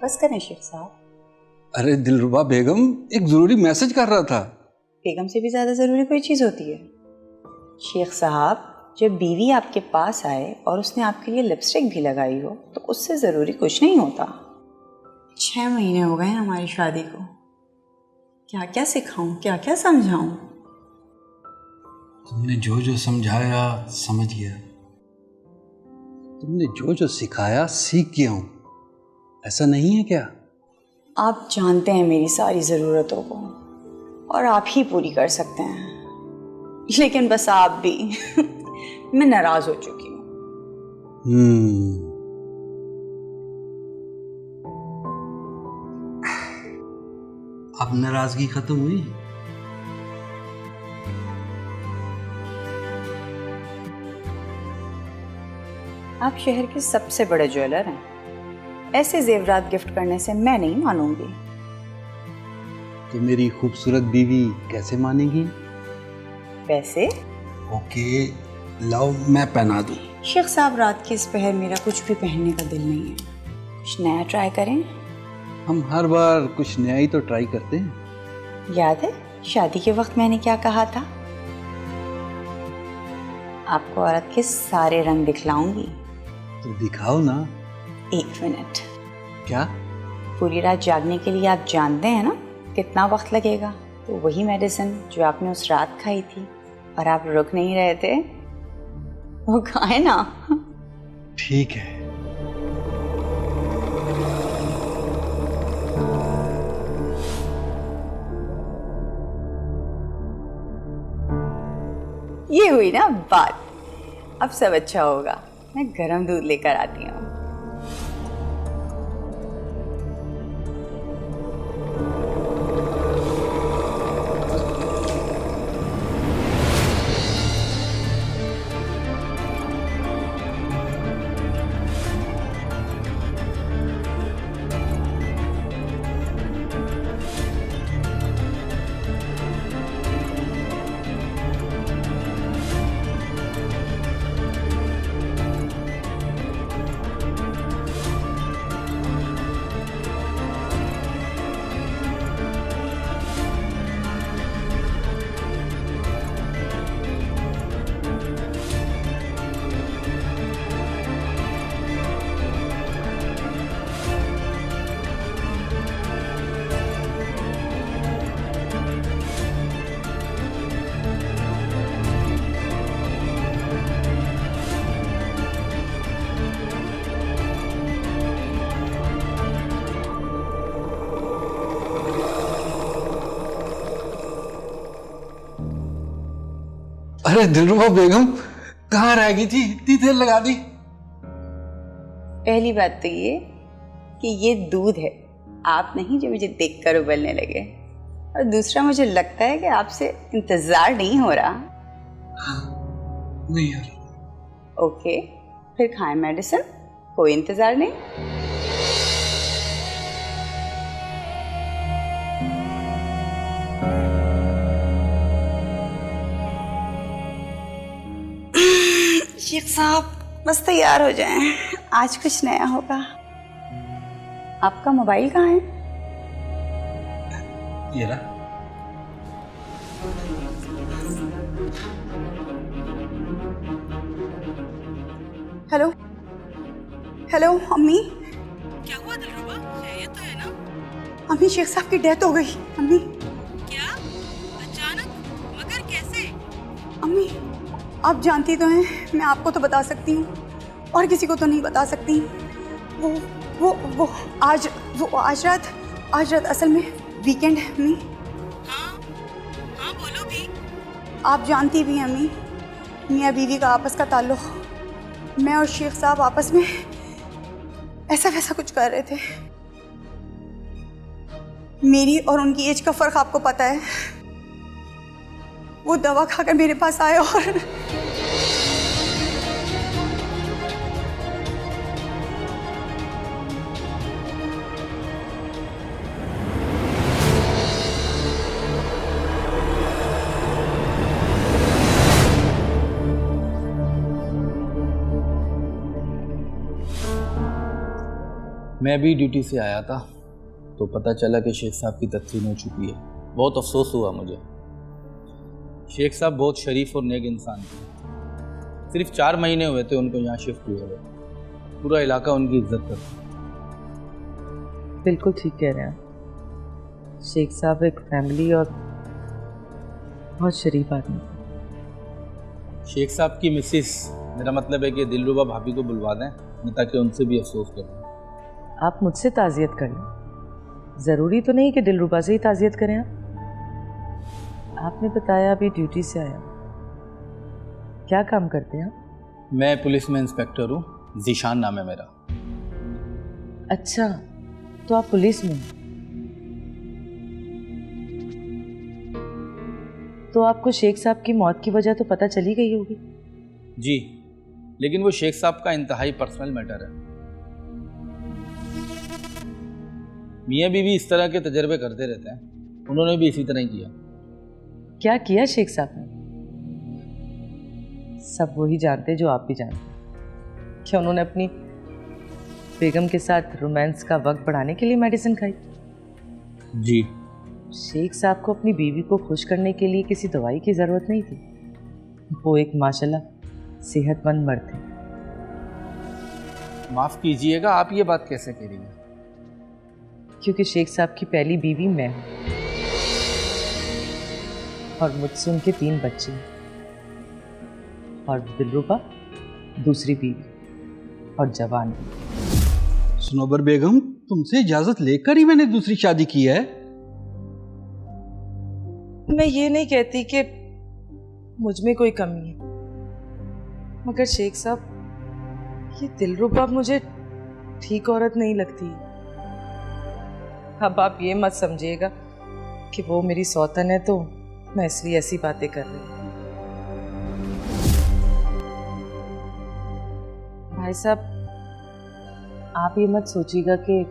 बस करें शेख साहब। अरे दिलरुबा बेगम, एक जरूरी मैसेज कर रहा था। बेगम से भी ज्यादा जरूरी कोई चीज होती है? शेख साहब, जब बीवी आपके पास आए और उसने आपके लिए लिपस्टिक भी लगाई हो तो उससे जरूरी कुछ नहीं होता। 6 महीने हो गए हैं हमारी शादी को। क्या क्या सिखाऊं, क्या क्या समझाऊं? तुमने जो जो समझाया समझ गया, तुमने जो जो सिखाया सीख गया हूं। ऐसा नहीं है क्या? आप जानते हैं मेरी सारी ज़रूरतों को और आप ही पूरी कर सकते हैं, लेकिन बस आप भी मैं नाराज हो चुकी हूँ। अब नाराजगी खत्म हुई? आप शहर के सबसे बड़े ज्वेलर हैं, ऐसे जेवरात गिफ्ट करने से मैं नहीं मानूंगी। तो मेरी खूबसूरत बीवी कैसे मानेगी? वैसे ओके, लाओ मैं पहना दूं। शेख साहब, रात के इस पहर मेरा कुछ भी पहनने का दिल नहीं है। कुछ नया ट्राई करें। हम हर बार कुछ नया ही तो ट्राई करते हैं। याद है शादी के वक्त मैंने क्या कहा था? आपको औरत के सारे रंग दिखलाऊंगी। तो दिखाओ ना। 1 मिनट। क्या? पूरी रात जागने के लिए आप जानते हैं ना कितना वक्त लगेगा? तो वही मेडिसिन जो आपने उस रात खाई थी और आप रुक नहीं रहे थे, वो खाए ना। ठीक है। ये हुई ना बात। अब सब अच्छा होगा। मैं गरम दूध लेकर आती हूँ। अरे दिलरुबा बेगम, कहाँ रह गई थी? इतनी देर लगा दी। पहली बात तो ये कि ये दूध है, आप नहीं जो मुझे देखकर उबलने लगे। और दूसरा, मुझे लगता है कि आपसे इंतजार नहीं हो रहा। नहीं यार। ओके, फिर खाएं मेडिसिन, कोई इंतजार नहीं। शेख साहब, बस तैयार हो जाएं, आज कुछ नया होगा। आपका मोबाइल कहाँ है? ये रहा। हेलो हेलो अम्मी। क्या हुआ दिलरुबा, खैरियत तो है ना? अम्मी, शेख साहब की डेथ हो गई। अम्मी। क्या? अचानक? मगर कैसे? अम्मी, आप जानती तो हैं, मैं आपको तो बता सकती हूँ और किसी को तो नहीं बता सकती। वो आज रात असल में वीकेंड है अम्मी। हाँ हाँ, बोलो भी। आप जानती भी हैं अम्मी, मियाँ बीवी का आपस का ताल्लुक। मैं और शेख साहब आपस में ऐसा वैसा कुछ कर रहे थे। मेरी और उनकी एज का फर्क आपको पता है। वो दवा खाकर मेरे पास आए और मैं भी ड्यूटी से आया था तो पता चला कि शेख साहब की तदफीन हो चुकी है। बहुत अफसोस हुआ मुझे। शेख साहब बहुत शरीफ और नेक इंसान थे। सिर्फ 4 महीने हुए थे उनको यहाँ शिफ्ट हुए हुए। पूरा इलाका उनकी इज्जत करता। बिल्कुल ठीक कह रहे हैं आप। शेख साहब एक फैमिली और बहुत शरीफ आदमी थे। शेख साहब की मिसिस, मेरा मतलब है कि दिलरुबा भाभी को बुलवा दें, मैं ताकि उनसे भी अफसोस करूँ। आप मुझसे ताज़ियत कर लें, ज़रूरी तो नहीं कि दिलरुबा से ही ताज़ियत करें आप। आपने बताया अभी ड्यूटी से आया, क्या काम करते हैं आप? मैं पुलिस में इंस्पेक्टर हूँ, जीशान नाम है मेरा। अच्छा, तो आप पुलिस में हैं। तो आपको शेख साहब की मौत की वजह तो पता चली गई होगी। जी, लेकिन वो शेख साहब का इंतहाई पर्सनल मैटर है। मियाँ बीवी इस तरह के तजर्बे करते रहते हैं, उन्होंने भी इसी तरह ही किया। क्या किया शेख साहब ने? सब वही जानते जो आप भी जानते। क्या उन्होंने अपनी बेगम के साथ रोमांस का वक्त बढ़ाने के लिए मेडिसिन खाई? जी, शेख साहब को अपनी बीवी को खुश करने के लिए किसी दवाई की ज़रूरत नहीं थी। वो एक माशाल्लाह सेहतमंद मर्द थे। माफ़ कीजिएगा, आप ये बात कैसे कह रही हैं? क्योंकि शेख साहब की पहली बीवी मैं हूँ और मुझसे उनके 3 बच्चे हैं, और दिलरुबा दूसरी बीवी और जवान भी। सनोबर बेगम, तुमसे इजाज़त लेकर ही मैंने दूसरी शादी की है। मैं ये नहीं कहती कि मुझ में कोई कमी है, मगर शेख साहब, ये दिलरुबा मुझे ठीक औरत नहीं लगती। अब आप ये मत समझिएगा कि वो मेरी सौतन है तो मैं इसलिए ऐसी बातें कर रही हूँ। भाई साहब, आप ये मत सोचिएगा कि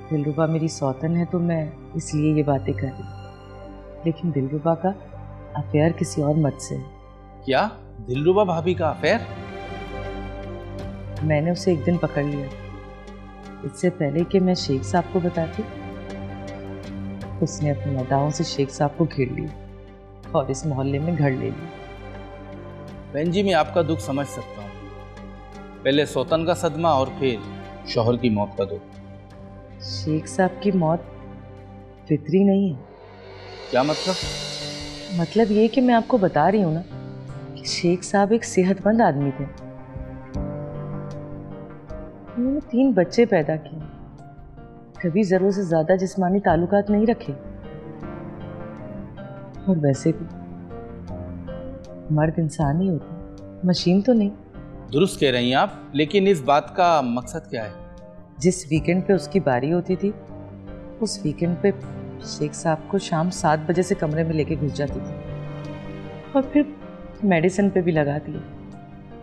दिलरुबा मेरी सौतन है तो मैं इसलिए ये बातें कर रही हूँ। लेकिन दिलरुबा का अफेयर किसी और मर्द से है। क्या? दिलरुबा भाभी का अफेयर? मैंने उसे एक दिन पकड़ लिया। इससे पहले कि मैं शेख साहब को बताती, उसने अपनी अदाओं से शेख साहब को घेर लिया और इस मोहल्ले में घर ले लिया। बहन जी, मैं आपका दुख समझ सकता हूँ। पहले सौतन का सदमा और फिर शौहर की मौत का दुख। शेख साहब की मौत फितरी नहीं है। क्या मतलब? मतलब ये कि मैं आपको बता रही हूँ ना कि शेख साहब एक सेहतमंद आदमी थे। उन्होंने 3 बच्चे पैदा किए, कभी ज़रूरत से ज़्यादा जिस्मानी ताल्लुकात नहीं रखे। और वैसे भी मर्द इंसान ही होते, मशीन तो नहीं। दुरुस्त कह रही हैं आप, लेकिन इस बात का मकसद क्या है? जिस वीकेंड पे उसकी बारी होती थी, उस वीकेंड पे शेख साहब को शाम 7 बजे से कमरे में लेके घुस जाती थी और फिर मेडिसिन पे भी लगा दिए।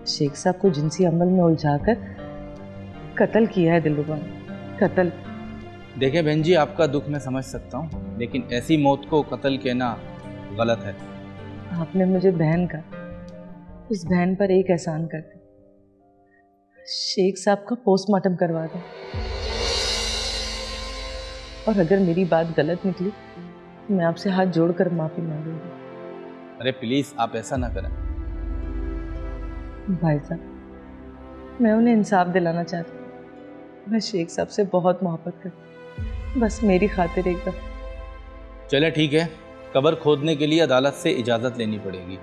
शेख साहब को जिनसी अमल में उलझाकर कत्ल किया है दिलरुबा ने, कत्ल। देखें बहन जी, आपका दुख मैं समझ सकता हूँ, लेकिन ऐसी मौत को कत्ल कहना गलत है। आपने मुझे बहन का, उस बहन पर एक एहसान कर दे, शेख साहब का पोस्टमार्टम करवा दो। और अगर मेरी बात गलत निकली तो मैं आपसे हाथ जोड़कर माफी मांगूंगी। अरे प्लीज, आप ऐसा ना करें। भाई साहब, मैं उन्हें इंसाफ दिलाना चाहती हूँ। मैं शेख साहब से बहुत मोहब्बत करती हूँ, बस मेरी खातिर एक दफा। चले ठीक है, कब्र खोदने के लिए अदालत से इजाज़त लेनी पड़ेगी।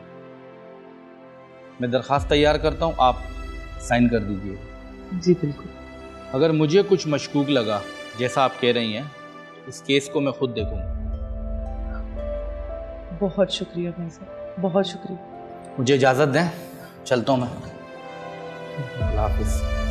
मैं दरख्वास्त तैयार करता हूँ, आप साइन कर दीजिए। जी बिल्कुल। अगर मुझे कुछ मशकूक लगा, जैसा आप कह रही हैं, तो इस केस को मैं खुद देखूंगा। बहुत शुक्रिया भाई साहब, बहुत शुक्रिया। मुझे इजाज़त दें, चलता हूँ मैं। अल्लाह हाफिज़।